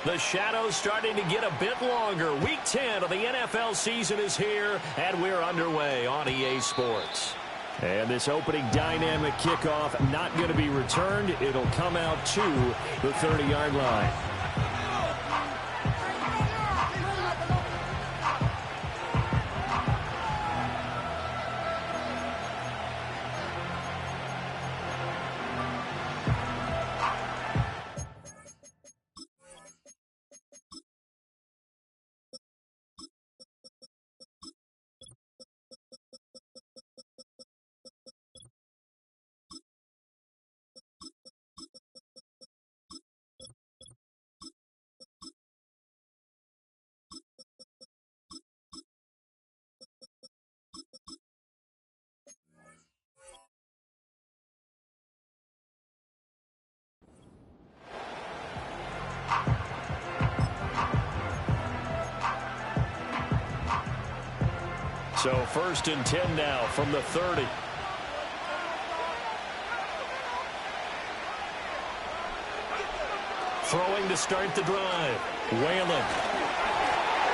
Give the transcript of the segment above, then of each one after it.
The shadow's starting to get a bit longer. Week 10 of the NFL season is here, and we're underway on EA Sports. And this opening dynamic kickoff not going to be returned. It'll come out to the 30-yard line. So 1st and 10 now from the 30. Throwing to start the drive. Whalen.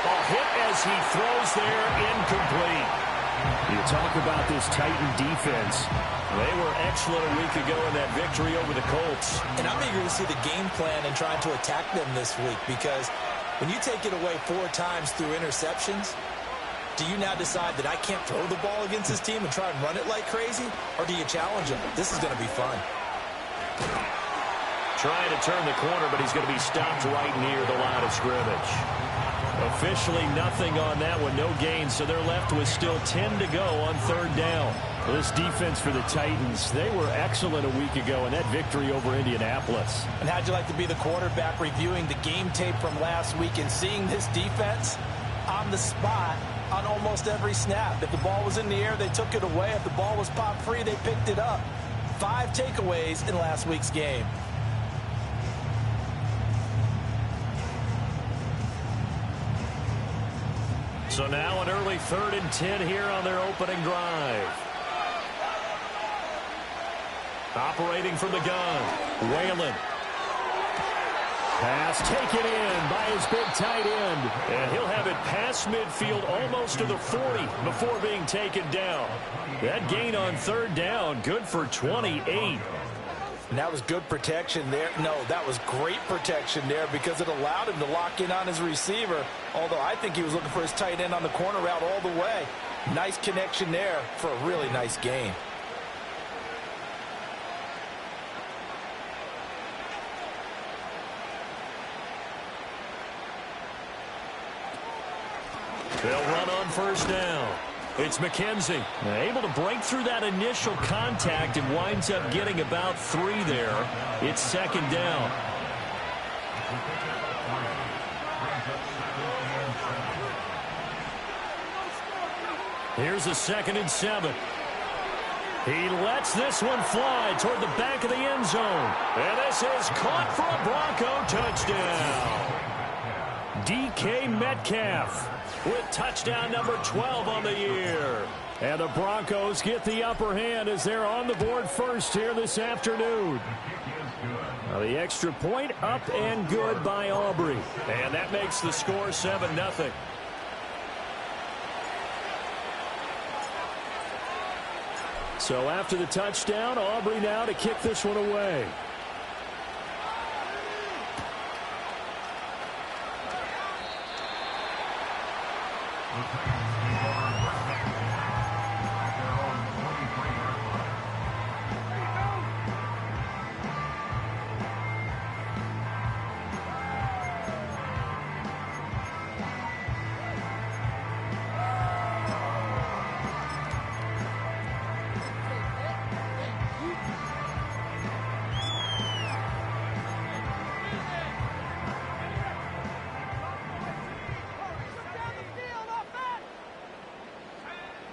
A hit as he throws there, incomplete. You talk about this Titan defense. They were excellent a week ago in that victory over the Colts. And I'm eager to see the game plan and trying to attack them this week, because when you take it away 4 times through interceptions, do you now decide that I can't throw the ball against this team and try and run it like crazy? Or do you challenge them? This is going to be fun. Trying to turn the corner, but he's going to be stopped right near the line of scrimmage. Officially nothing on that one, no gain, so they're left with still 10 to go on 3rd down. This defense for the Titans, they were excellent a week ago in that victory over Indianapolis. And how'd you like to be the quarterback reviewing the game tape from last week and seeing this defense on the spot on almost every snap? If the ball was in the air, they took it away. If the ball was popped free, they picked it up. 5 takeaways in last week's game. So now an early 3rd and 10 here on their opening drive. Operating from the gun, Whalen. Pass taken in by his big tight end. And he'll have it past midfield almost to the 40 before being taken down. That gain on 3rd down, good for 28. And that was good protection there. No, that was great protection there because it allowed him to lock in on his receiver. Although I think he was looking for his tight end on the corner route all the way. Nice connection there for a really nice gain. They'll run on 1st down. It's McKenzie, able to break through that initial contact and winds up getting about 3 there. It's 2nd down. Here's a 2nd and 7. He lets this one fly toward the back of the end zone. And this is caught for a Bronco touchdown. DK Metcalf with touchdown number 12 on the year. And the Broncos get the upper hand as they're on the board first here this afternoon. Now the extra point up and good by Aubrey. And that makes the score 7-0. So after the touchdown, Aubrey now to kick this one away.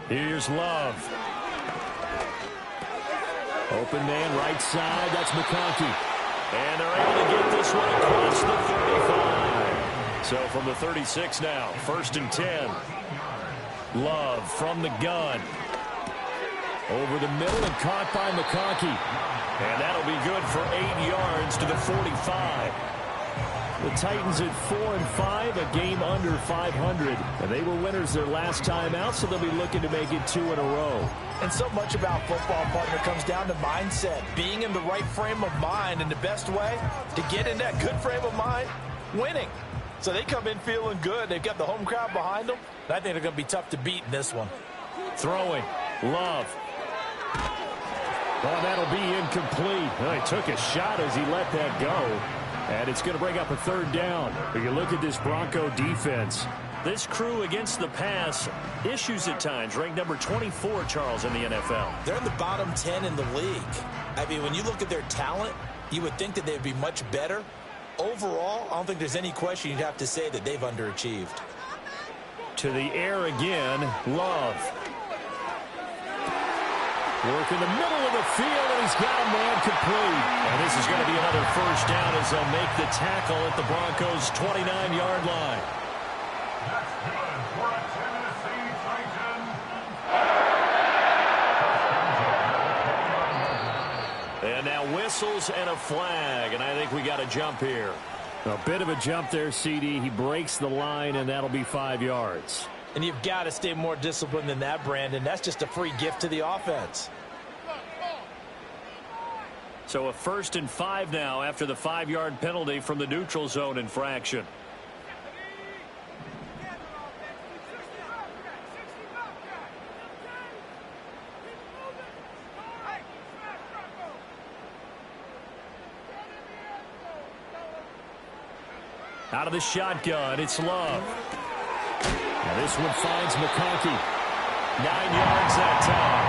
Here's Love. Open man right side. That's McConkey. And they're able to get this one across the 35. So from the 36 now, 1st and 10. Love from the gun. Over the middle and caught by McConkey. And that'll be good for 8 yards to the 45. The Titans at 4-5, a game under 500. And they were winners their last time out, so they'll be looking to make it 2 in a row. And so much about football, partner, comes down to mindset. Being in the right frame of mind, and the best way to get in that good frame of mind, winning. So they come in feeling good. They've got the home crowd behind them. And I think they're going to be tough to beat in this one. Throwing. Love. Oh, that'll be incomplete. Well, he took a shot as he let that go. And it's going to bring up a 3rd down. But you look at this Bronco defense. This crew against the pass, issues at times. Ranked number 24, Charles, in the NFL. They're in the bottom 10 in the league. I mean, when you look at their talent, you would think that they'd be much better. Overall, I don't think there's any question you'd have to say that they've underachieved. To the air again, Love. Work in the middle of the field, and he's got a man complete. And this is going to be another 1st down as they'll make the tackle at the Broncos' 29-yard line. That's good for a Tennessee Titan. And now whistles and a flag, and I think we got a jump here. A bit of a jump there, CD. He breaks the line, and that'll be 5 yards. And you've got to stay more disciplined than that, Brandon. That's just a free gift to the offense. So a 1st and 5 now after the 5-yard penalty from the neutral zone infraction. Out of the shotgun, it's Love. And this one finds McConkey. 9 yards that time.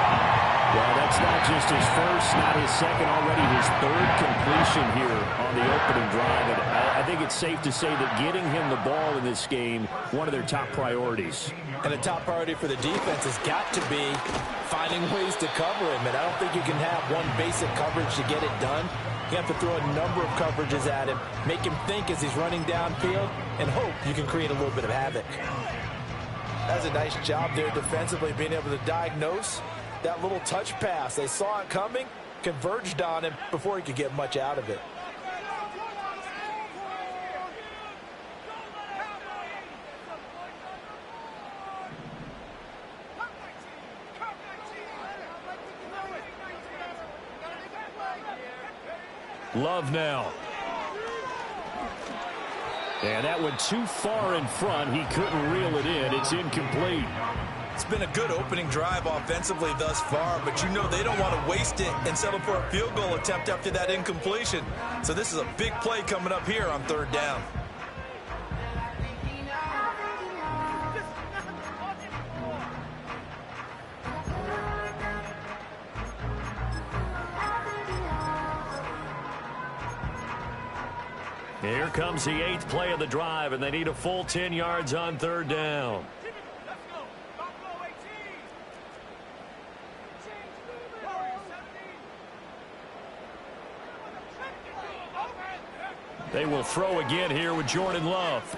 Well, that's not just his first, not his second, already his 3rd completion here on the opening drive. And I think it's safe to say that getting him the ball in this game, one of their top priorities. And the top priority for the defense has got to be finding ways to cover him. And I don't think you can have one basic coverage to get it done. You have to throw a number of coverages at him, make him think as he's running downfield, and hope you can create a little bit of havoc. That's a nice job there defensively, being able to diagnose that little touch pass. They saw it coming, converged on him before he could get much out of it. Love now. And that went too far in front. He couldn't reel it in. It's incomplete. It's been a good opening drive offensively thus far, but you know they don't want to waste it and settle for a field goal attempt after that incompletion. So this is a big play coming up here on 3rd down. Here comes the 8th play of the drive, and they need a full 10 yards on 3rd down. They will throw again here with Jordan Love.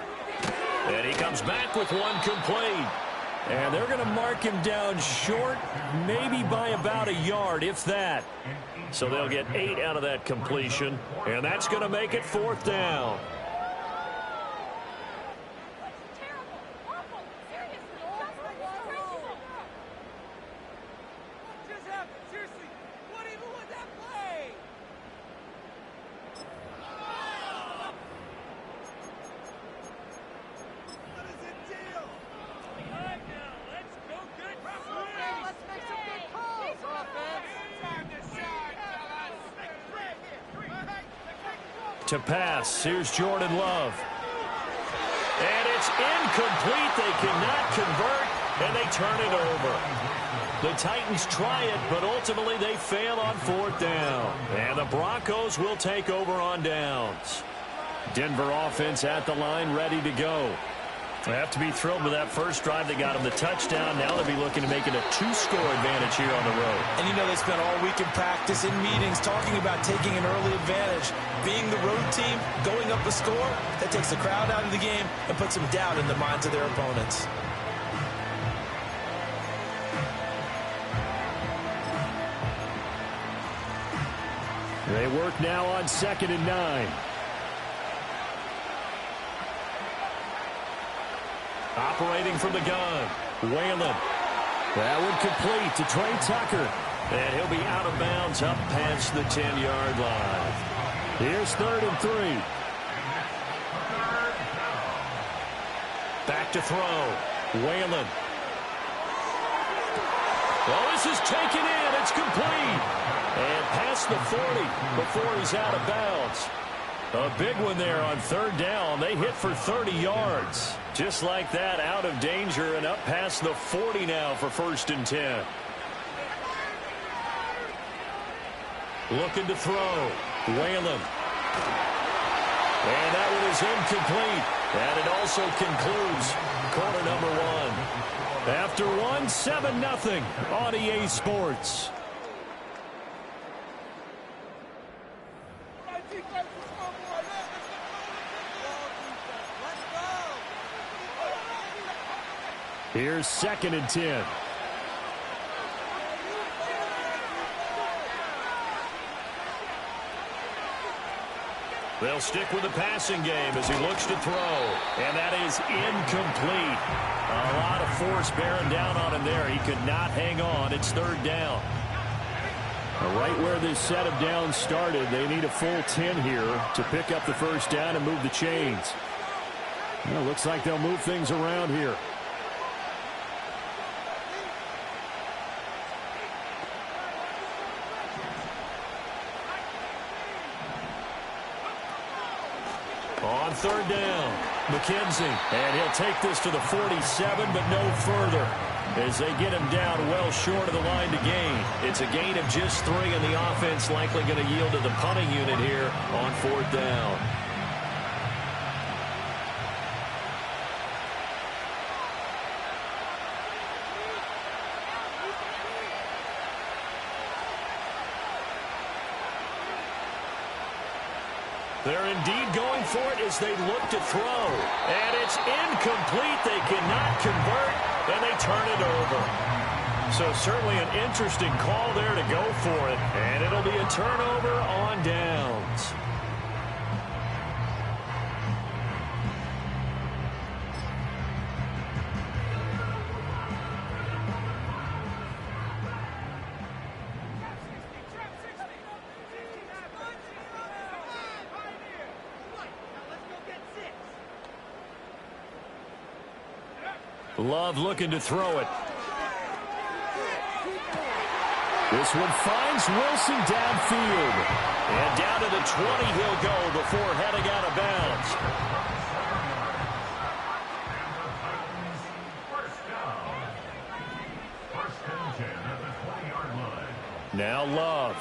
And he comes back with one complete. And they're going to mark him down short, maybe by about a yard, if that. So they'll get 8 out of that completion, and that's going to make it 4th down. To pass, here's Jordan Love. And it's incomplete. They cannot convert, and they turn it over. The Titans try it, but ultimately they fail on 4th down. And the Broncos will take over on downs. Denver offense at the line, ready to go. They have to be thrilled with that first drive. They got him the touchdown. Now they'll be looking to make it a 2-score advantage here on the road. And you know they spent all week in practice, in meetings, talking about taking an early advantage. Being the road team, going up a score, that takes the crowd out of the game and puts some doubt in the minds of their opponents. They work now on 2nd and 9. Operating from the gun, Whalen. That one complete to Trey Tucker. And he'll be out of bounds up past the 10-yard line. Here's 3rd and 3. Back to throw, Whalen. Well, this is taken in. It's complete. And past the 40 before he's out of bounds. A big one there on 3rd down. They hit for 30 yards. Just like that, out of danger and up past the 40 now for 1st and 10. Looking to throw, Whalen. And that one is incomplete. And it also concludes quarter number 1. After 1, 7-0 on EA Sports. Here's 2nd and 10. They'll stick with the passing game as he looks to throw. And that is incomplete. A lot of force bearing down on him there. He could not hang on. It's 3rd down. Right where this set of downs started, they need a full 10 here to pick up the 1st down and move the chains. Well, looks like they'll move things around here. On 3rd down, McKenzie. And he'll take this to the 47, but no further, as they get him down well short of the line to gain. It's a gain of just 3, and the offense likely going to yield to the punting unit here on 4th down. They're indeed going for it as they look to throw. And it's incomplete. They cannot convert, and they turn it over. So certainly an interesting call there to go for it. And it'll be a turnover on downs. Love looking to throw it. This one finds Wilson downfield. And down to the 20 he'll go before heading out of bounds. Now Love.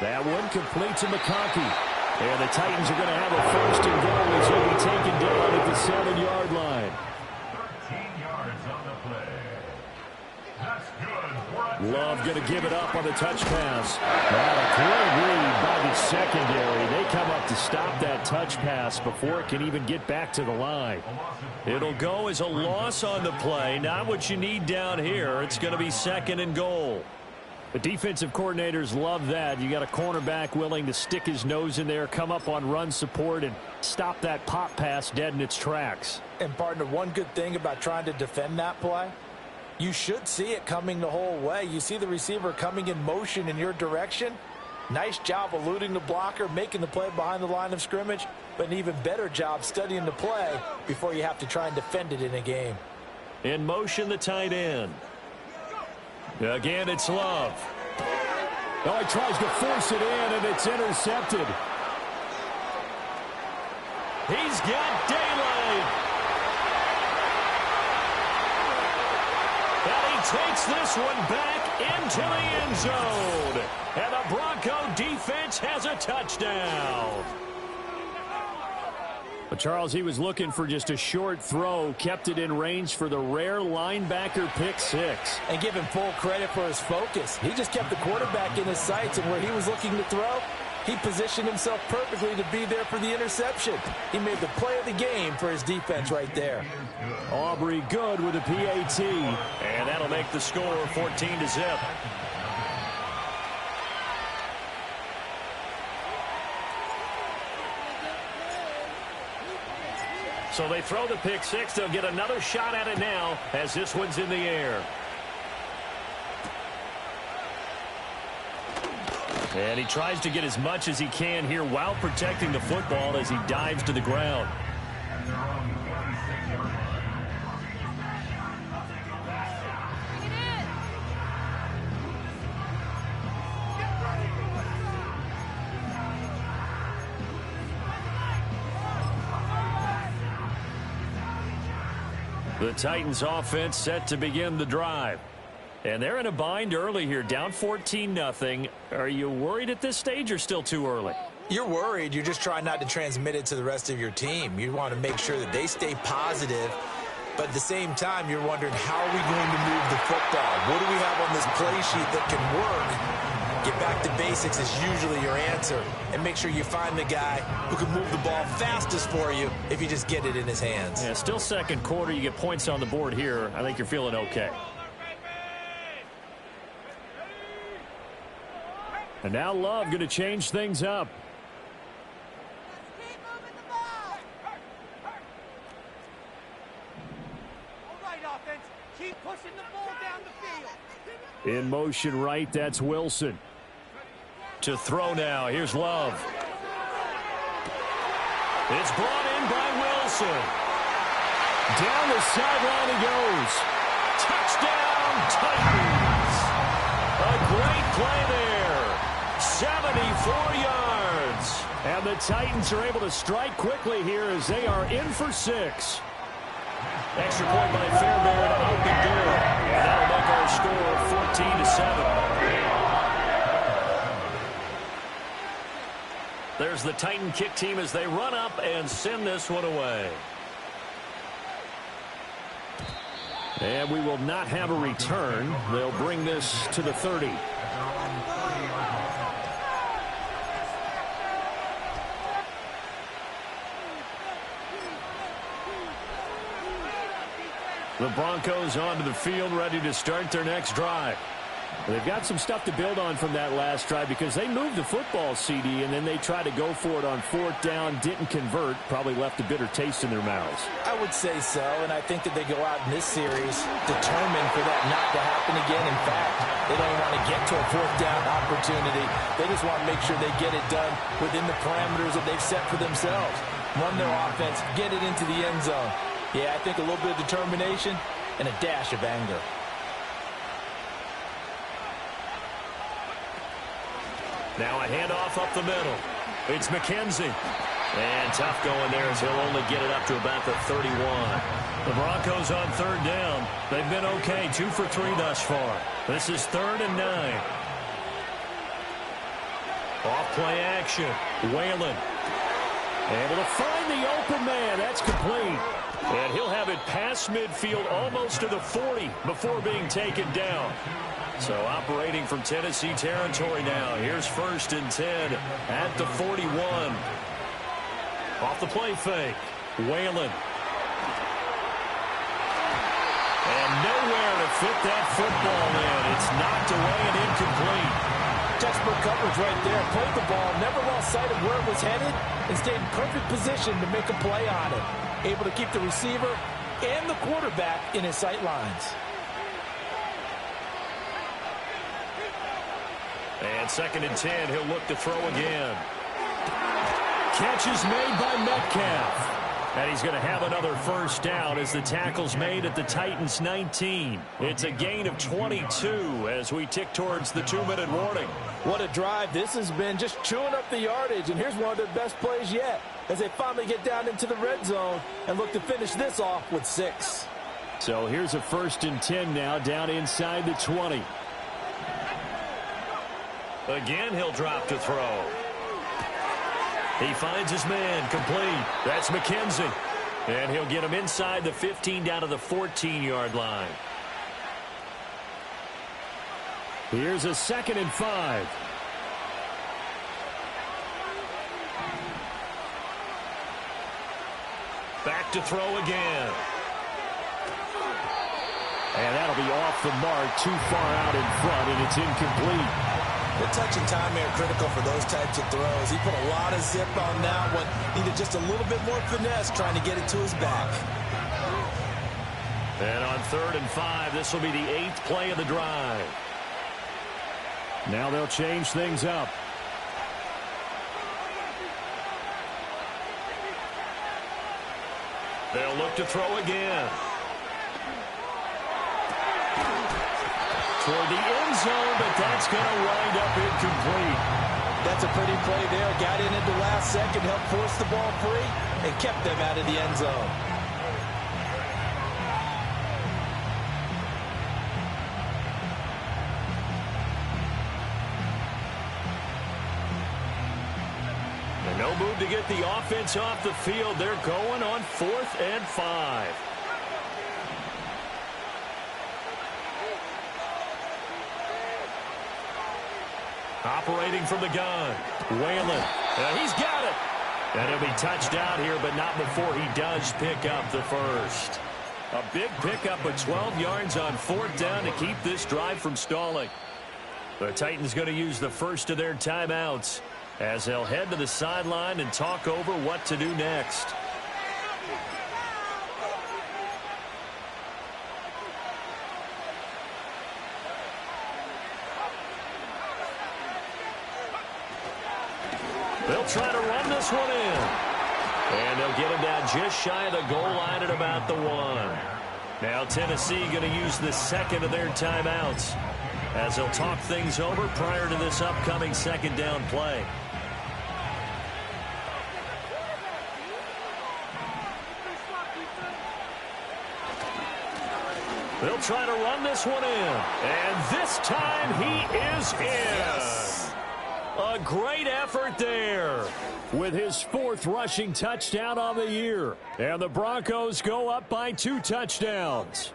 That one complete to McConkey. And the Titans are going to have a 1st and goal as he'll be taken down at the 7-yard line. 13 yards on the play. That's good. Love going to give it up on the touch pass. Well, a great read by the secondary. They come up to stop that touch pass before it can even get back to the line. It'll go as a loss on the play. Not what you need down here. It's going to be 2nd and goal. The defensive coordinators love that. You got a cornerback willing to stick his nose in there, come up on run support, and stop that pop pass dead in its tracks. And, partner, one good thing about trying to defend that play, you should see it coming the whole way. You see the receiver coming in motion in your direction. Nice job eluding the blocker, making the play behind the line of scrimmage, but an even better job studying the play before you have to try and defend it in a game. In motion, the tight end. Again, it's Love. Oh, he tries to force it in, and it's intercepted. He's got daylight. And he takes this one back into the end zone. And the Bronco defense has a touchdown. But Charles, he was looking for just a short throw, kept it in range for the rare linebacker pick 6. And give him full credit for his focus. He just kept the quarterback in his sights, and where he was looking to throw, he positioned himself perfectly to be there for the interception. He made the play of the game for his defense right there. Aubrey good with a PAT, and that'll make the score 14-0. So they throw the pick six. They'll get another shot at it now as this one's in the air. And he tries to get as much as he can here while protecting the football as he dives to the ground. The Titans offense set to begin the drive. And they're in a bind early here, down 14-0. Are you worried at this stage or still too early? You're worried. You're just trying not to transmit it to the rest of your team. You want to make sure that they stay positive. But at the same time, you're wondering, how are we going to move the football? What do we have on this play sheet that can work? Get back to basics is usually your answer. And make sure you find the guy who can move the ball fastest for you if you just get it in his hands. Yeah, still second quarter. You get points on the board here. I think you're feeling okay. And now Love going to change things up. Keep moving the ball. All right, offense. Keep pushing the ball down the field. In motion right, that's Wilson. To throw now, here's Love. It's brought in by Wilson. Down the sideline he goes. Touchdown, Titans. A great play there. 74 yards. And the Titans are able to strike quickly here as they are in for 6. Extra point by Fairbairn out the door. And that'll make our score 14-7. There's the Titan kick team as they run up and send this one away. And we will not have a return. They'll bring this to the 30. The Broncos onto the field, ready to start their next drive. They've got some stuff to build on from that last drive because they moved the football, CD, and then they tried to go for it on 4th down, didn't convert, probably left a bitter taste in their mouths. I would say so, and I think that they go out in this series determined for that not to happen again. In fact, they don't want to get to a 4th down opportunity. They just want to make sure they get it done within the parameters that they've set for themselves. Run their offense, get it into the end zone. Yeah, I think a little bit of determination and a dash of anger. Now a handoff up the middle. It's McKenzie. And tough going there as he'll only get it up to about the 31. The Broncos on 3rd down. They've been okay, 2 for 3 thus far. This is 3rd and 9. Off play action. Whalen. Able to find the open man. That's complete. And he'll have it past midfield almost to the 40 before being taken down. So operating from Tennessee territory now. Here's 1st and 10 at the 41. Off the play fake. Whalen. And nowhere to fit that football in. It's knocked away and incomplete. Textbook coverage right there. Played the ball, never lost sight of where it was headed, and stayed in perfect position to make a play on it. Able to keep the receiver and the quarterback in his sight lines. And 2nd and 10, he'll look to throw again. Catch is made by Metcalf. And he's going to have another 1st down as the tackle's made at the Titans' 19. It's a gain of 22 as we tick towards the 2-minute warning. What a drive this has been, just chewing up the yardage. And here's one of their best plays yet as they finally get down into the red zone and look to finish this off with 6. So here's a 1st and 10 now down inside the 20. Again, he'll drop to throw. He finds his man, complete. That's McKenzie. And he'll get him inside the 15 down to the 14-yard line. Here's a 2nd and 5. Back to throw again. And that'll be off the mark, too far out in front, and it's incomplete. The touch and time are critical for those types of throws. He put a lot of zip on that one. Needed just a little bit more finesse trying to get it to his back. And on 3rd and 5, this will be the 8th play of the drive. Now they'll change things up. They'll look to throw again. Toward the end zone, but that's going to wind up incomplete. That's a pretty play there. Got in at the last second, helped force the ball free, and kept them out of the end zone. And no move to get the offense off the field. They're going on 4th and 5. Operating from the gun, Whalen. He's got it. And he'll be touched out here, but not before he does pick up the first. A big pickup of 12 yards on 4th down to keep this drive from stalling. The Titans going to use the first of their timeouts as they'll head to the sideline and talk over what to do next. They'll try to run this one in. And they'll get him down just shy of the goal line at about the 1. Now Tennessee going to use the second of their timeouts as they'll talk things over prior to this upcoming 2nd down play. They'll try to run this one in. And this time he is in. Yes. A great effort there with his 4th rushing touchdown on the year. And the Broncos go up by 2 touchdowns.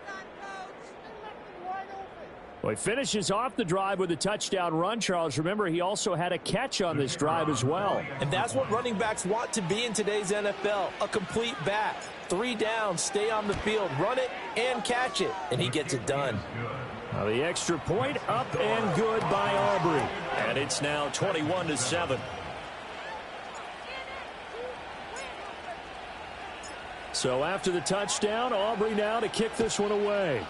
Well, he finishes off the drive with a touchdown run, Charles. Remember, he also had a catch on this drive as well. And that's what running backs want to be in today's NFL, a complete back. 3 downs, stay on the field, run it, and catch it. And he gets it done. Now the extra point up and good by Aubrey. And it's now 21-7. So after the touchdown, Aubrey now to kick this one away.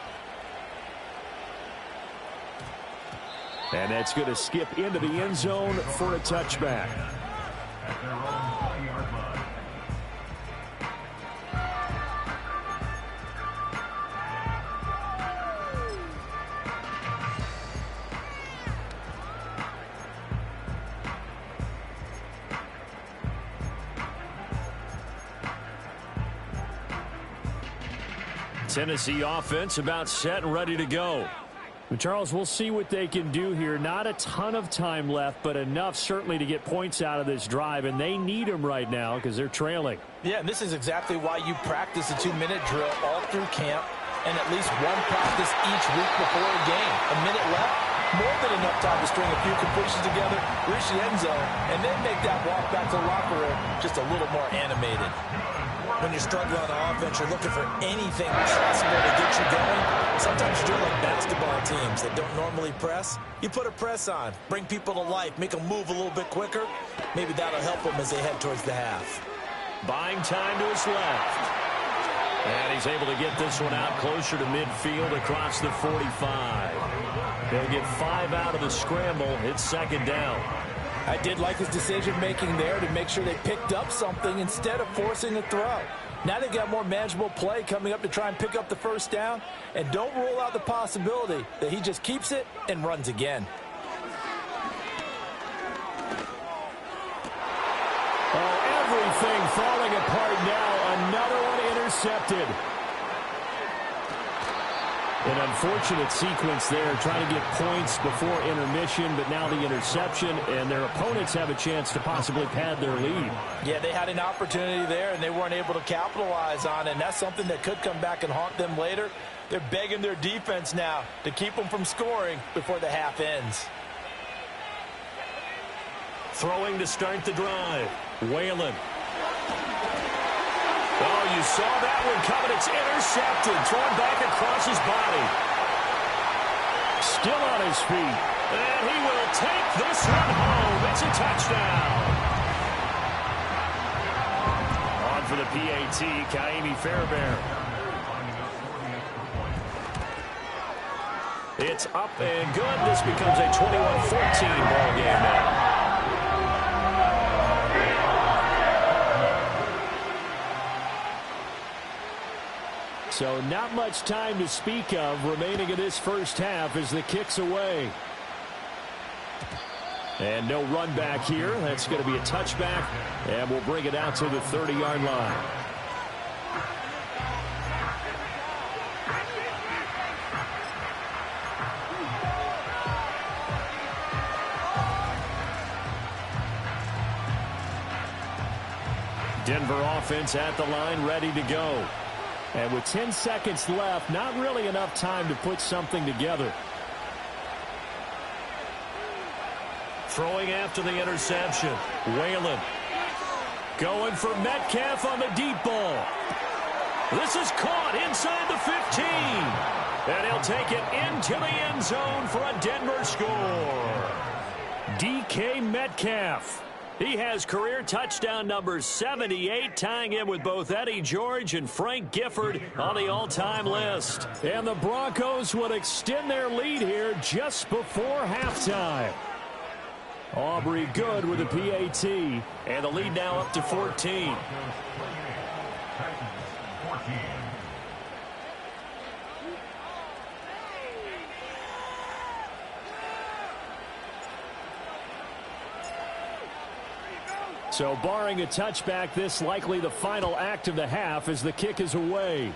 And that's going to skip into the end zone for a touchback. At their own 20-yard line. Tennessee offense about set and ready to go. Charles, we'll see what they can do here. Not a ton of time left, but enough certainly to get points out of this drive, and they need them right now because they're trailing. Yeah, and this is exactly why you practice a 2-minute drill all through camp and at least one practice each week before a game. A minute left, more than enough time to string a few completions together, reach the end zone, and then make that walk back to the locker room just a little more animated. When you're struggling on offense, you're looking for anything possible to get you going. Sometimes you're doing like basketball teams that don't normally press. You put a press on, bring people to life, make them move a little bit quicker. Maybe that'll help them as they head towards the half. Buying time to his left. And he's able to get this one out closer to midfield across the 45. They'll get 5 out of the scramble. It's 2nd down. I did like his decision-making there to make sure they picked up something instead of forcing a throw. Now they've got more manageable play coming up to try and pick up the 1st down. And don't rule out the possibility that he just keeps it and runs again. Oh, everything falling apart now. Another one intercepted. An unfortunate sequence there, trying to get points before intermission, but now the interception, and their opponents have a chance to possibly pad their lead. Yeah, they had an opportunity there, and they weren't able to capitalize on it, and that's something that could come back and haunt them later. They're begging their defense now to keep them from scoring before the half ends. Throwing to start the drive, Whalen. Oh, you saw that one coming. It's intercepted. Thrown back across his body. Still on his feet. And he will take this one home. It's a touchdown. On for the PAT, Kaimi Fairbairn. It's up and good. This becomes a 21-14 ball game now. So not much time to speak of remaining in this first half as the kick's away. And no run back here. That's going to be a touchback, and we'll bring it out to the 30-yard line. Denver offense at the line, ready to go. And with 10 seconds left, not really enough time to put something together. Throwing after the interception. Whalen going for Metcalf on the deep ball. This is caught inside the 15. And he'll take it into the end zone for a Denver score. DK Metcalf. He has career touchdown number 78, tying him with both Eddie George and Frank Gifford on the all-time list. And the Broncos would extend their lead here just before halftime. Aubrey good with the PAT, and the lead now up to 14. So barring a touchback, this likely the final act of the half as the kick is away.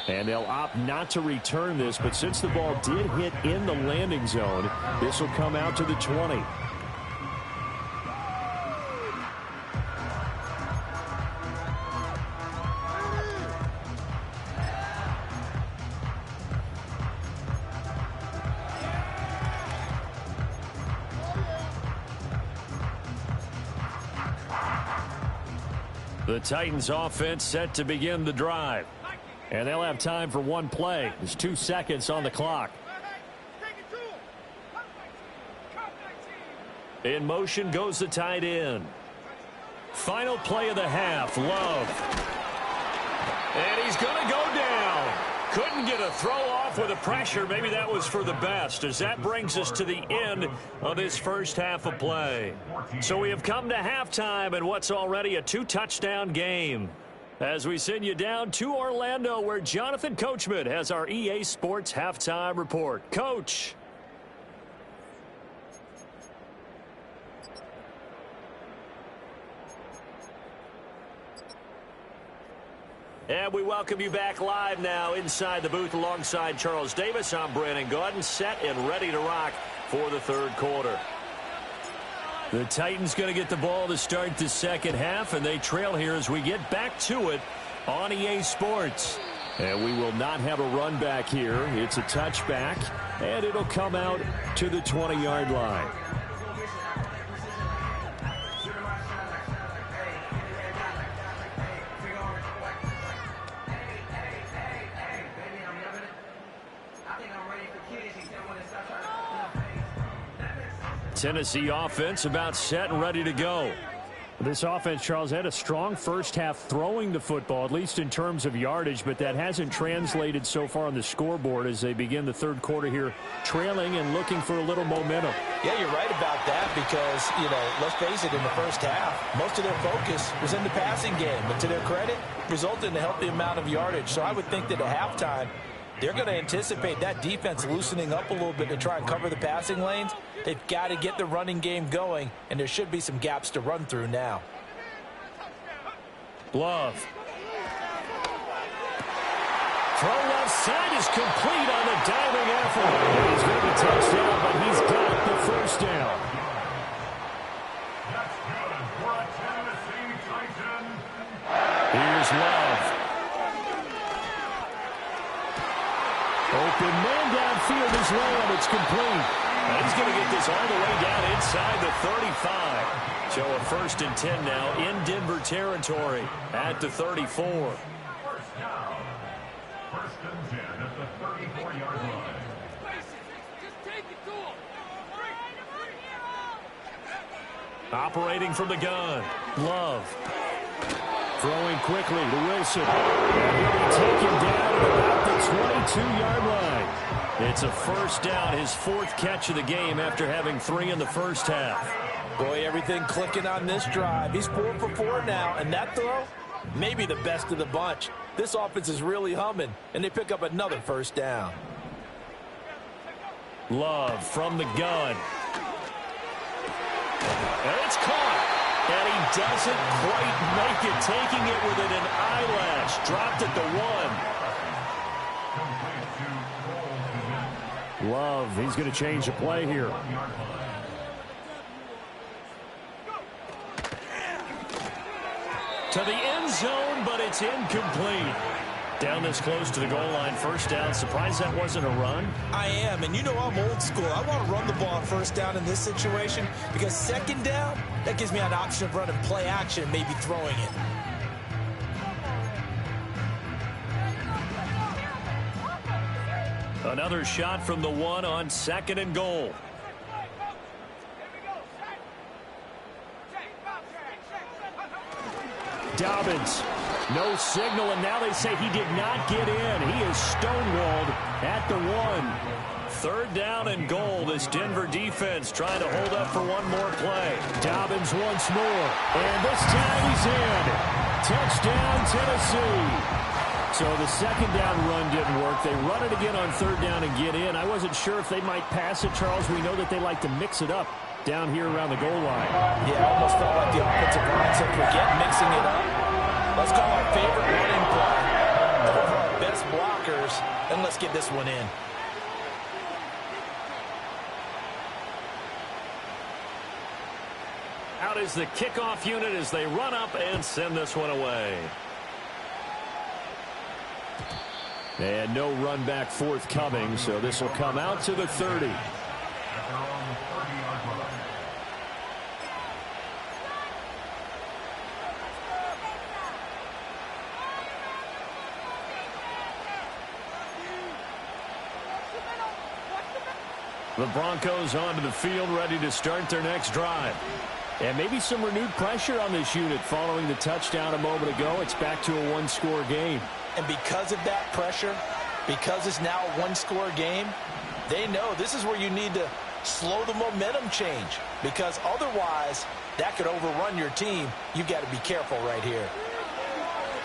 And they'll opt not to return this, but since the ball did hit in the landing zone, this will come out to the 20. The Titans offense set to begin the drive. And they'll have time for one play. There's 2 seconds on the clock. In motion goes the tight end. Final play of the half, Love. And he's going to go down. Couldn't get a throw off with the pressure. Maybe that was for the best, as that brings us to the end of this first half of play. So we have come to halftime in what's already a 2-touchdown game. As we send you down to Orlando, where Jonathan Coachman has our EA Sports halftime report. Coach. And we welcome you back live now inside the booth alongside Charles Davis. I'm Brandon Gaudin, set and ready to rock for the third quarter. The Titans going to get the ball to start the second half, and they trail here as we get back to it on EA Sports. And we will not have a run back here. It's a touchback, and it'll come out to the 20-yard line. Tennessee offense about set and ready to go. This offense, Charles, had a strong first half throwing the football, at least in terms of yardage, but that hasn't translated so far on the scoreboard as they begin the third quarter here, trailing and looking for a little momentum. Yeah, you're right about that because, let's face it, in the first half, most of their focus was in the passing game. But to their credit, resulted in a healthy amount of yardage. So I would think that at halftime, they're going to anticipate that defense loosening up a little bit to try and cover the passing lanes. They've got to get the running game going, and there should be some gaps to run through now. Love. Throw left side is complete on the diving effort. He's going to be touchdown, but he's got the first down. That's good for a Tennessee Titan. Here's Love. Open man downfield is Lamb. It's complete. And he's going to get this all the way down inside the 35. So a 1st and 10 now in Denver territory at the 34. First down. 1st and 10 at the 34-yard line. Operating from the gun, Love. Throwing quickly to Wilson. And he'll be taken down at about the 22-yard line. It's a first down, his fourth catch of the game after having 3 in the first half. Boy, everything clicking on this drive. He's 4 for 4 now, and that throw, maybe the best of the bunch. This offense is really humming, and they pick up another first down. Love from the gun. And it's caught. And he doesn't quite make it, taking it within an eyelash. Dropped at the 1. Love, he's going to change the play here. To the end zone, but it's incomplete. Down this close to the goal line, first down. Surprised that wasn't a run? I am, and you know I'm old school. I want to run the ball on first down in this situation because second down, that gives me an option of running play action, maybe throwing it. Another shot from the 1 on 2nd and goal. Dobbins, no signal, and now they say he did not get in. He is stonewalled at the 1. Third down and goal. This Denver defense trying to hold up for one more play. Dobbins once more, and this time he's in. Touchdown, Tennessee. So the second down run didn't work. They run it again on third down and get in. I wasn't sure if they might pass it, Charles. We know that they like to mix it up down here around the goal line. Yeah, I almost felt like the offensive line said, forget mixing it up. Let's call our favorite running play over our best blockers, and let's get this one in. Out is the kickoff unit as they run up and send this one away. And no run back forthcoming, so this will come out to the 30. The Broncos onto the field, ready to start their next drive. And maybe some renewed pressure on this unit following the touchdown a moment ago. It's back to a one-score game. And because of that pressure, because it's now a one-score game, they know this is where you need to slow the momentum change. Because otherwise, that could overrun your team. You've got to be careful right here.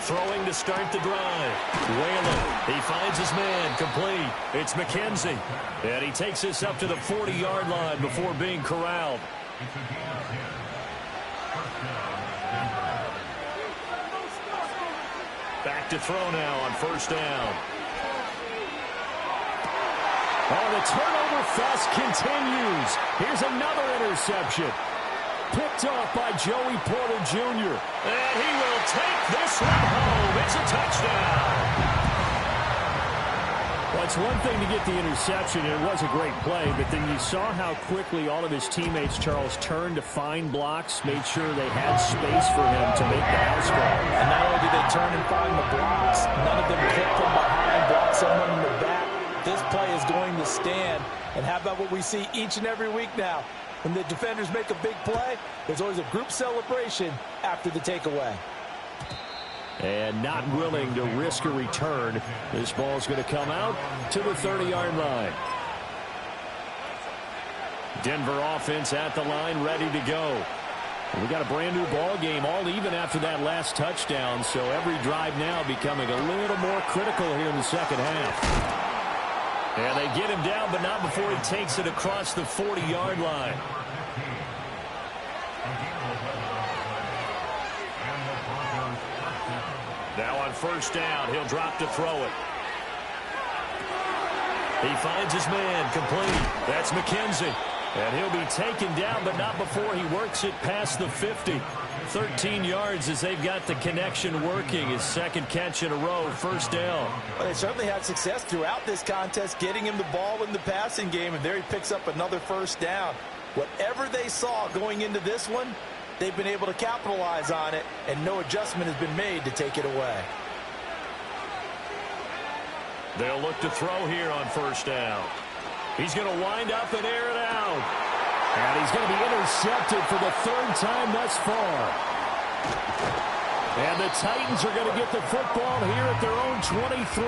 Throwing to start the drive. Whalen, he finds his man, complete. It's McKenzie. And he takes this up to the 40-yard line before being corralled. Back to throw now on first down. Oh, the turnover fest continues. Here's another interception. Picked off by Joey Porter Jr. And he will take this one home. It's a touchdown. Well, it's one thing to get the interception, and it was a great play, but then you saw how quickly all of his teammates, Charles, turned to find blocks, made sure they had space for him to make the house call. And not only did they turn and find the blocks, none of them clip from behind, block someone in the back. This play is going to stand. And how about what we see each and every week now? When the defenders make a big play, there's always a group celebration after the takeaway. And not willing to risk a return. This ball's going to come out to the 30-yard line. Denver offense at the line, ready to go. We got a brand new ball game, all even after that last touchdown. So every drive now becoming a little more critical here in the second half. And they get him down, but not before he takes it across the 40-yard line. Now on first down, he'll drop to throw it. He finds his man, complete. That's McKenzie. And he'll be taken down, but not before he works it past the 50. 13 yards as they've got the connection working. His second catch in a row, first down. Well, they certainly had success throughout this contest, getting him the ball in the passing game, and there he picks up another first down. Whatever they saw going into this one, they've been able to capitalize on it, and no adjustment has been made to take it away. They'll look to throw here on first down. He's going to wind up and air it out. And he's going to be intercepted for the third time thus far. And the Titans are going to get the football here at their own 23.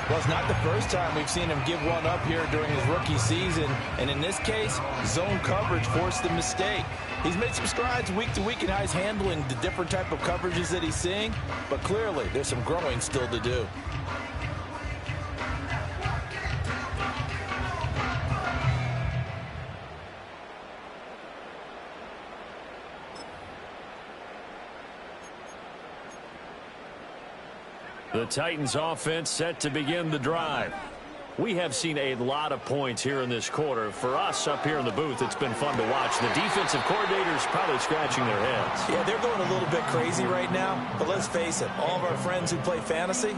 Well, it's not the first time we've seen him give one up here during his rookie season. And in this case, zone coverage forced the mistake. He's made some strides week to week in how he's handling the different type of coverages that he's seeing. But clearly, there's some growing still to do. The Titans offense set to begin the drive. We have seen a lot of points here in this quarter. For us up here in the booth, it's been fun to watch. The defensive coordinators probably scratching their heads. Yeah, they're going a little bit crazy right now. But let's face it, all of our friends who play fantasy,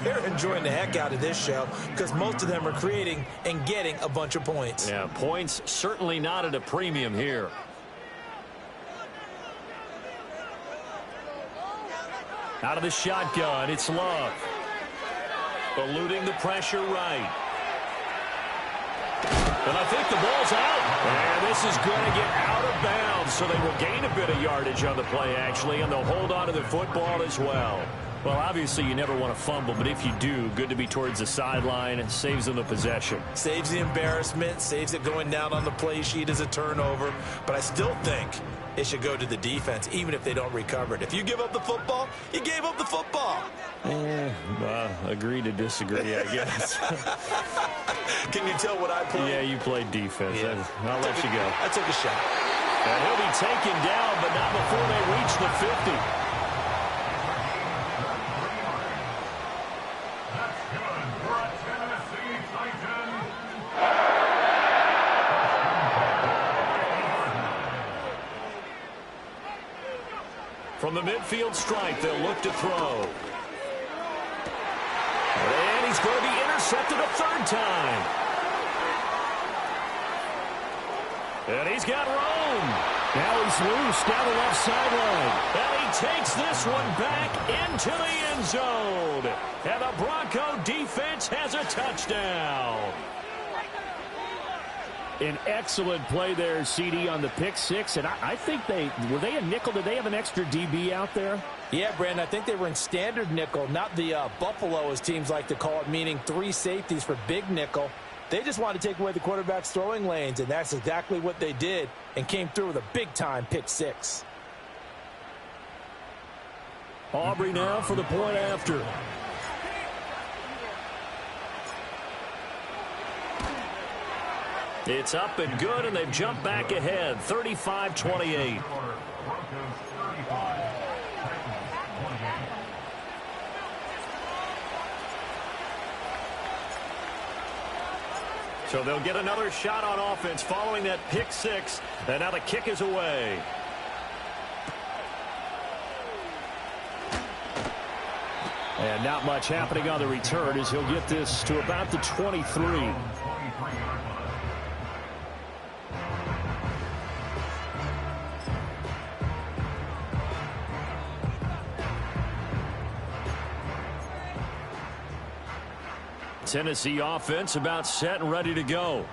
they're enjoying the heck out of this show because most of them are creating and getting a bunch of points. Yeah, points certainly not at a premium here. Out of the shotgun, it's Love. Eluding the pressure right. And I think the ball's out. And this is going to get out of bounds, so they will gain a bit of yardage on the play, actually, and they'll hold on to the football as well. Well, obviously, you never want to fumble, but if you do, good to be towards the sideline. It saves them the possession. Saves the embarrassment, saves it going down on the play sheet as a turnover. But I still think it should go to the defense, even if they don't recover it. If you give up the football, you gave up the football. Agree to disagree, I guess. Can you tell what I played? Yeah, you played defense. Yeah. I'll let you go. I took a shot. And he'll be taken down, but not before they reach the 50. That's good for a Tennessee Titan. From the midfield stripe, they'll look to throw. And he's going to be intercepted a third time. And he's got room. Now he's loose down the left sideline. And he takes this one back into the end zone. And the Bronco defense has a touchdown. An excellent play there, CD, on the pick six. And I think were they a nickel? Did they have an extra DB out there? Yeah, Brandon, I think they were in standard nickel, not the Buffalo, as teams like to call it, meaning 3 safeties for big nickel. They just wanted to take away the quarterback's throwing lanes, and that's exactly what they did and came through with a big-time pick six. Aubrey now for the point after. It's up and good, and they've jumped back ahead, 35-28. So they'll get another shot on offense following that pick six, and now the kick is away. And not much happening on the return as he'll get this to about the 23. Tennessee offense about set and ready to go.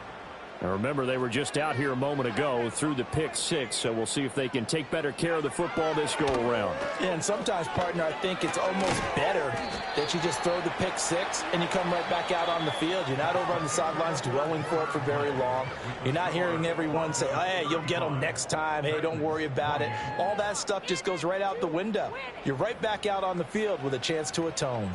Now remember, they were just out here a moment ago through the pick six, so we'll see if they can take better care of the football this go around. Yeah, and sometimes, partner, I think it's almost better that you just throw the pick six and you come right back out on the field. You're not over on the sidelines dwelling for it for very long. You're not hearing everyone say, hey, you'll get them next time. Hey, don't worry about it. All that stuff just goes right out the window. You're right back out on the field with a chance to atone.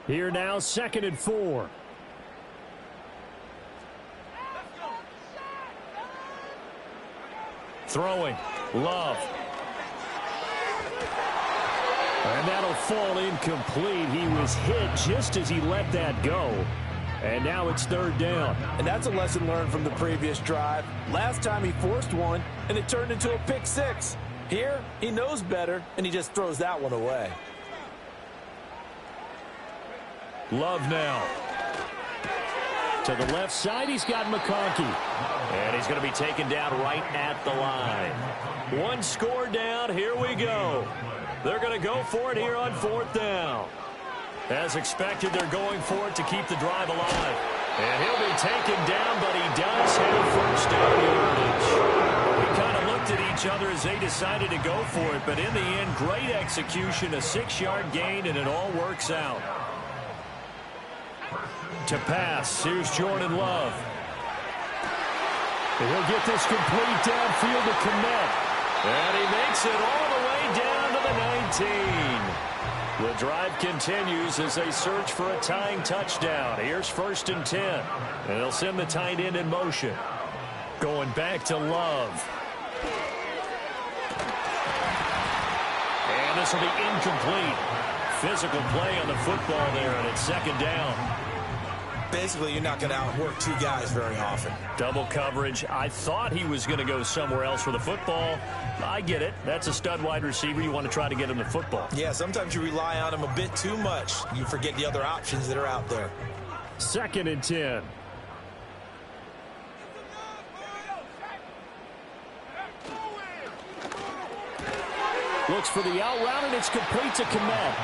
Here now, 2nd and 4. Throwing. Love. And that'll fall incomplete. He was hit just as he let that go. And now it's 3rd down. And that's a lesson learned from the previous drive. Last time he forced one, and it turned into a pick six. Here, he knows better, and he just throws that one away. Love now. To the left side, he's got McConkey. And he's going to be taken down right at the line. One score down. Here we go. They're going to go for it here on 4th down. As expected, they're going for it to keep the drive alive. And he'll be taken down, but he does have first down yardage. We kind of looked at each other as they decided to go for it, but in the end, great execution, a 6-yard gain, and it all works out. To pass, here's Jordan Love. And he'll get this complete downfield to Kmet. And he makes it all the way down to the 19. The drive continues as they search for a tying touchdown. Here's 1st and 10. And they'll send the tight end in motion. Going back to Love. And this will be incomplete. Physical play on the football there, and it's 2nd down. Basically, you're not going to outwork 2 guys very often. Double coverage. I thought he was going to go somewhere else for the football. I get it. That's a stud wide receiver. You want to try to get him the football. Yeah, sometimes you rely on him a bit too much. You forget the other options that are out there. 2nd and 10. Looks for the out route, and it's complete to Kmet.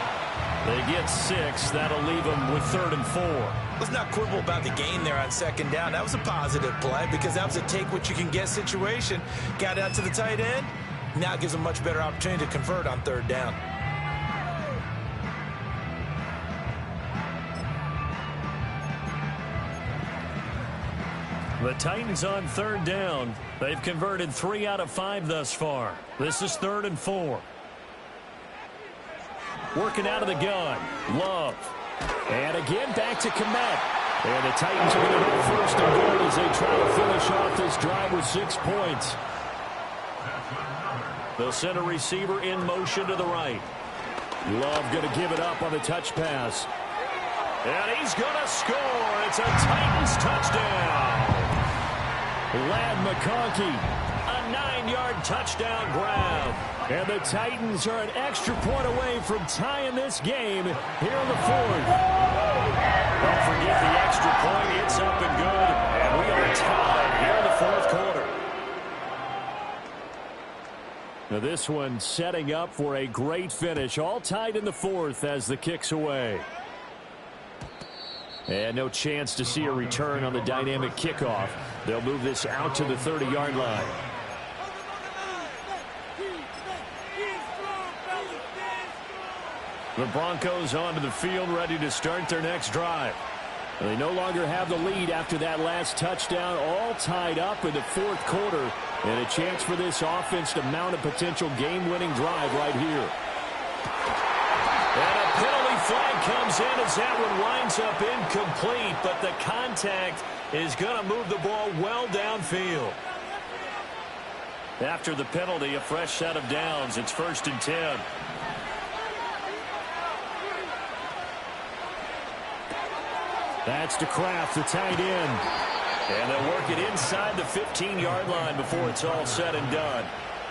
They get 6. That'll leave them with 3rd and 4. Let's not quibble about the gain there on 2nd down. That was a positive play because that was a take-what-you-can-get situation. Got out to the tight end. Now it gives them a much better opportunity to convert on 3rd down. The Titans on 3rd down. They've converted 3 out of 5 thus far. This is 3rd and 4. Working out of the gun. Love. And again back to Kmet. And the Titans are going to hit 1st and goal as they try to finish off this drive with 6 points. They'll send a receiver in motion to the right. Love going to give it up on the touch pass. And he's going to score. It's a Titans touchdown. Lad McConkey, a 9-yard touchdown grab. And the Titans are an extra point away from tying this game here in the 4th. Don't forget the extra point. It's up and good. And we are tied here in the 4th quarter. Now this one setting up for a great finish. All tied in the 4th as the kick's away. And no chance to see a return on the dynamic kickoff. They'll move this out to the 30-yard line. The Broncos onto the field, ready to start their next drive. They no longer have the lead after that last touchdown, all tied up in the 4th quarter, and a chance for this offense to mount a potential game-winning drive right here. And a penalty flag comes in as that one winds up incomplete, but the contact is going to move the ball well downfield. After the penalty, a fresh set of downs. It's 1st and 10. That's to Kraft, the tight end. And they'll work it inside the 15-yard line before it's all said and done.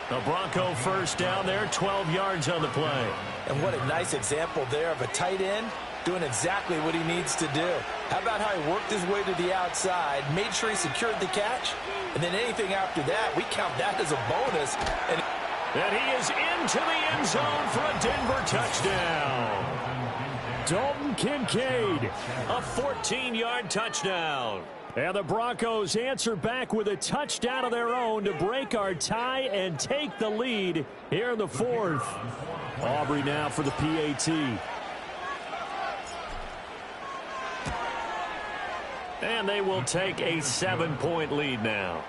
The Bronco 1st down there, 12 yards on the play. And what a nice example there of a tight end doing exactly what he needs to do. How about how he worked his way to the outside, made sure he secured the catch, and then anything after that, we count that as a bonus. And he is into the end zone for a Denver touchdown. Dalton Kincaid, a 14-yard touchdown. And the Broncos answer back with a touchdown of their own to break our tie and take the lead here in the 4th. Aubrey now for the PAT. And they will take a 7-point lead now.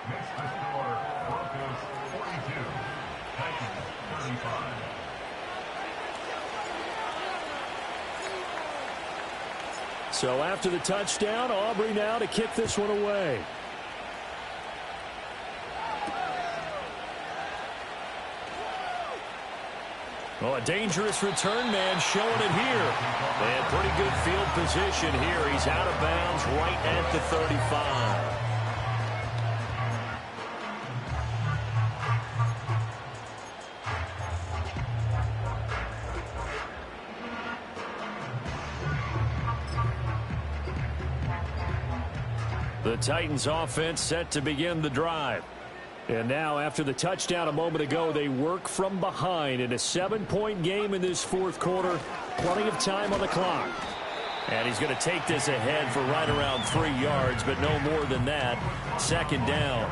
So after the touchdown, Aubrey now to kick this one away. Oh, a dangerous return man showing it here. And pretty good field position here. He's out of bounds right at the 35. The Titans offense set to begin the drive. And now after the touchdown a moment ago, they work from behind in a 7-point game in this fourth quarter. Plenty of time on the clock. And he's going to take this ahead for right around 3 yards, but no more than that. Second down.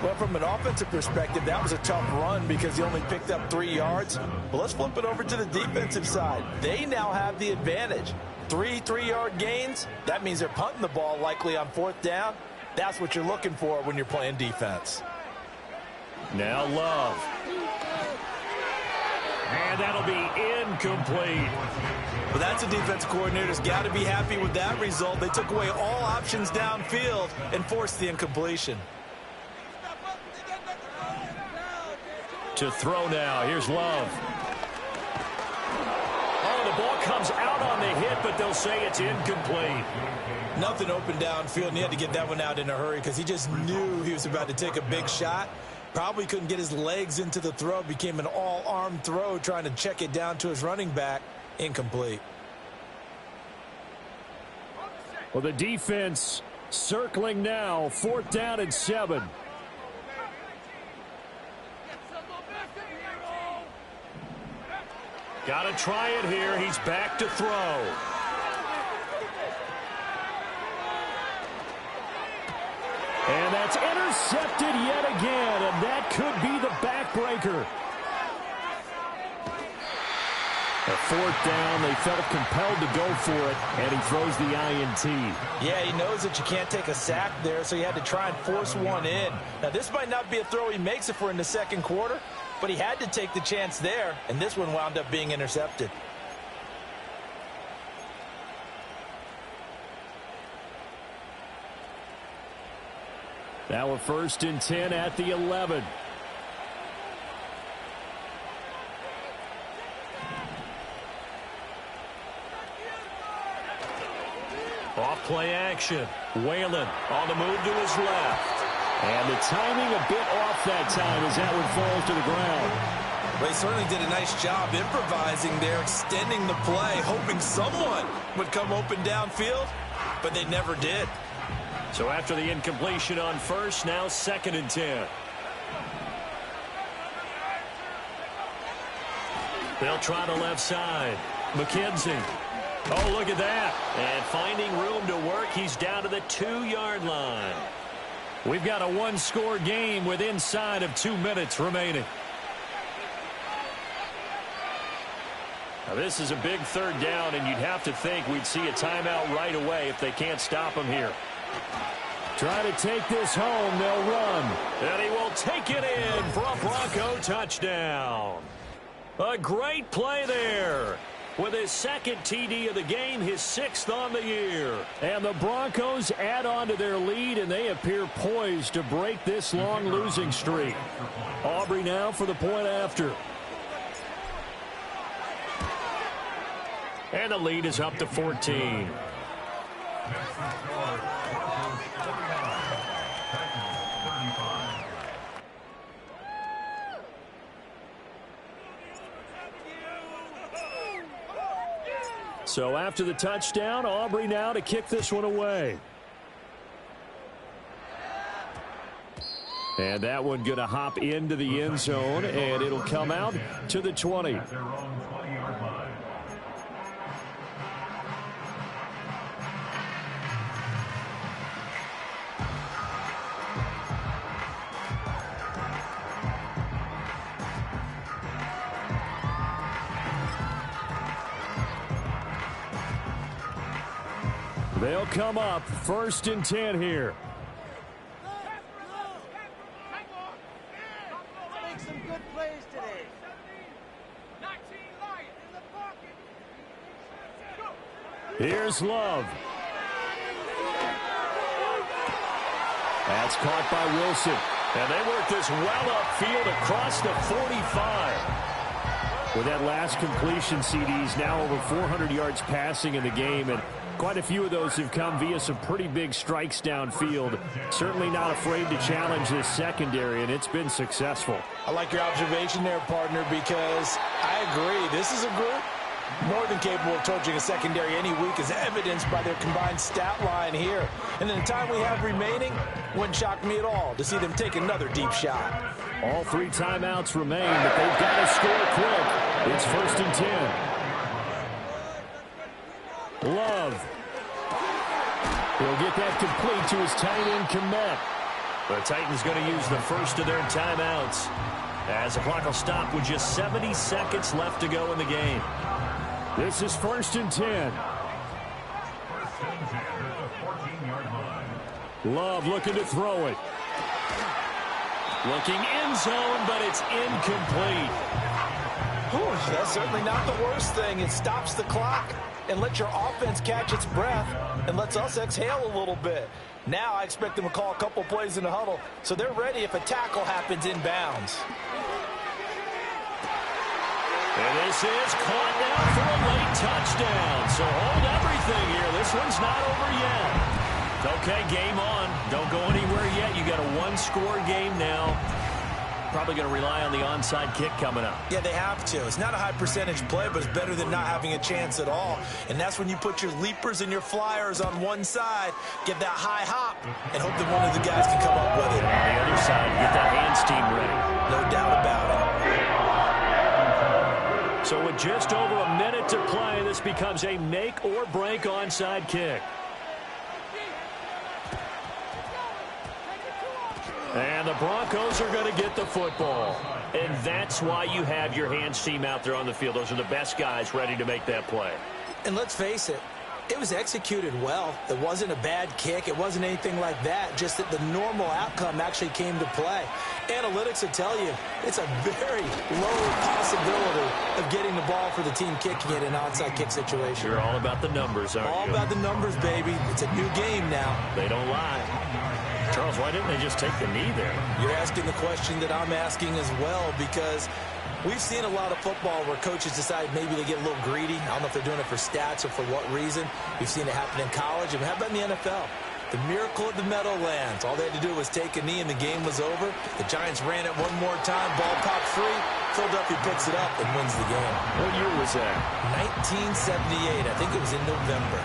Well, from an offensive perspective, that was a tough run because he only picked up 3 yards. But let's flip it over to the defensive side. They now have the advantage. 3 3-yard gains, that means they're punting the ball likely on fourth down. That's what you're looking for when you're playing defense. Now Love. And that'll be incomplete. Well, that's a defense coordinator's got to be happy with that result. They took away all options downfield and forced the incompletion. To throw now. Here's Love. Oh, the ball comes out on the hit, but they'll say it's incomplete. Nothing open downfield, and he had to get that one out in a hurry because he just knew he was about to take a big shot. Probably couldn't get his legs into the throw. Became an all-arm throw trying to check it down to his running back. Incomplete. Well, the defense circling now. 4th down and 7. Got to try it here. He's back to throw. And that's intercepted yet again, and that could be the backbreaker. A 4th down, they felt compelled to go for it, and he throws the INT. Yeah, he knows that you can't take a sack there, so he had to try and force one in. Now, this might not be a throw he makes if we're in the second quarter, but he had to take the chance there, and this one wound up being intercepted. Now a 1st and 10 at the 11. Off play action. Whalen on the move to his left. And the timing a bit off that time as that one falls to the ground. Well, he certainly did a nice job improvising there, extending the play, hoping someone would come open downfield, but they never did. So after the incompletion on 1st, now 2nd and 10. They'll try the left side. McKenzie. Oh, look at that. And finding room to work, he's down to the 2-yard line. We've got a 1-score game with inside of 2 minutes remaining. Now this is a big 3rd down, and you'd have to think we'd see a timeout right away if they can't stop him here. Try to take this home. They'll run. And he will take it in for a Bronco touchdown. A great play there. With his 2nd TD of the game, his 6th on the year. And the Broncos add on to their lead, and they appear poised to break this long losing streak. Aubrey now for the point after. And the lead is up to 14. So after the touchdown, Aubrey now to kick this one away. And that one going to hop into the end zone, and it'll come out to the 20. They'll come up 1st and 10 here. Make some good plays today. Here's Love. That's caught by Wilson. And they work this well upfield across the 45. With that last completion, CD's now over 400 yards passing in the game, and quite a few of those have come via some pretty big strikes downfield. Certainly not afraid to challenge this secondary, and it's been successful. I like your observation there, partner, because I agree. This is a group More than capable of torching a secondary any week, as evidenced by their combined stat line here. And in the time we have remaining, wouldn't shock me at all to see them take another deep shot. All 3 timeouts remain, but they've got to score quick. It's 1st and 10. Love. He'll get that complete to his tight end, Komet. The Titans going to use the first of their timeouts, as the clock will stop with just 70 seconds left to go in the game. This is 1st and 10. 1st and 10 at the 14-yard line. Love looking to throw it. Looking end zone, but it's incomplete. Whew, that's certainly not the worst thing. It stops the clock and lets your offense catch its breath and lets us exhale a little bit. Now I expect them to call a couple plays in the huddle, so they're ready if a tackle happens inbounds. And this is caught now for a late touchdown. So hold everything here. This one's not over yet. Okay, game on. Don't go anywhere yet. You got a 1-score game now. Probably going to rely on the onside kick coming up. Yeah, they have to. It's not a high percentage play, but it's better than not having a chance at all. And that's when you put your leapers and your flyers on one side, get that high hop, and hope that one of the guys can come up with it. On the other side, get that hands team ready. No doubt about it. So with just over a minute to play, this becomes a make-or-break onside kick. And the Broncos are going to get the football. And that's why you have your hands team out there on the field. Those are the best guys ready to make that play. And let's face it, it was executed well. It wasn't a bad kick. It wasn't anything like that. Just that the normal outcome actually came to play. Analytics will tell you it's a very low possibility of getting the ball for the team kicking it in an onside kick situation. You're all about the numbers, aren't you? All about the numbers, baby. It's a new game now. They don't lie. Charles, why didn't they just take the knee there? You're asking the question that I'm asking as well, because we've seen a lot of football where coaches decide maybe they get a little greedy. I don't know if they're doing it for stats or for what reason. We've seen it happen in college. And how about in the NFL? The miracle of the Meadowlands. All they had to do was take a knee and the game was over. The Giants ran it one more time. Ball popped free. Philadelphia picks it up and wins the game. What year was that? 1978. I think it was in November.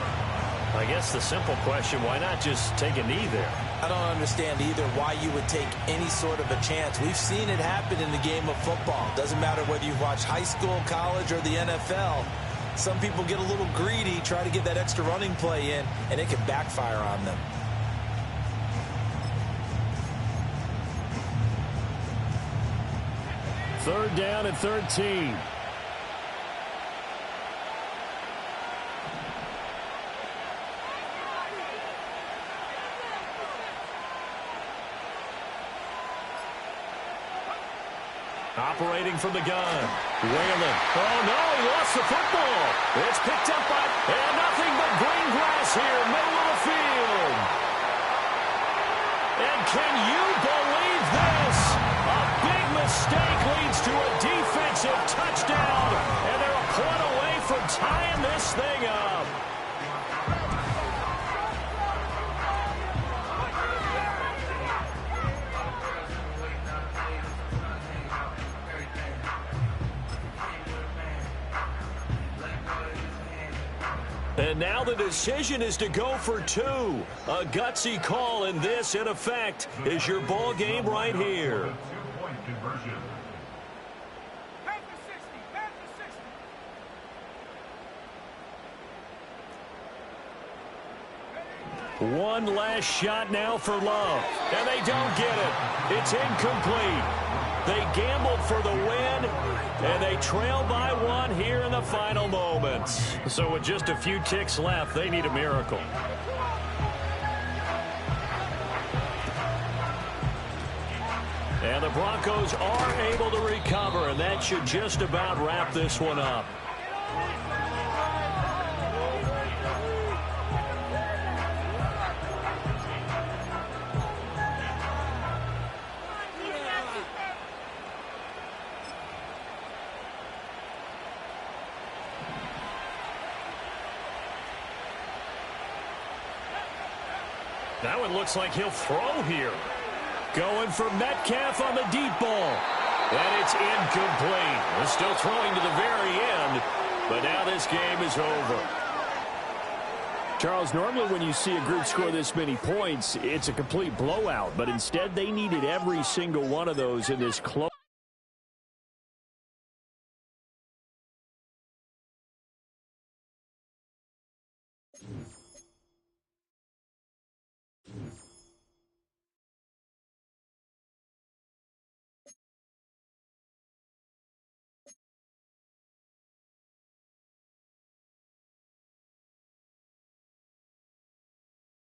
I guess the simple question, why not just take a knee there? I don't understand either why you would take any sort of a chance. We've seen it happen in the game of football. Doesn't matter whether you've watched high school, college, or the NFL. Some people get a little greedy, try to get that extra running play in, and it can backfire on them. Third down and 13. Operating from the gun. Whalen. Oh, no, he lost the football. It's picked up by, and nothing but green grass here, middle of the field. And can you believe this? A big mistake leads to a defensive touchdown, and they're a point away from tying this thing up. And now the decision is to go for 2. A gutsy call, and this, in effect, is your ball game right here. 2-point conversion. Back to 60. Back to 60. One last shot now for Love, and they don't get it. It's incomplete. They gambled for the win, and they trail by 1 here in the final moments. So with just a few ticks left, they need a miracle. And the Broncos are able to recover, and that should just about wrap this one up. Now it looks like he'll throw here. Going for Metcalf on the deep ball. And it's incomplete. They're still throwing to the very end. But now this game is over. Charles, normally when you see a group score this many points, it's a complete blowout. But instead, they needed every single one of those in this close.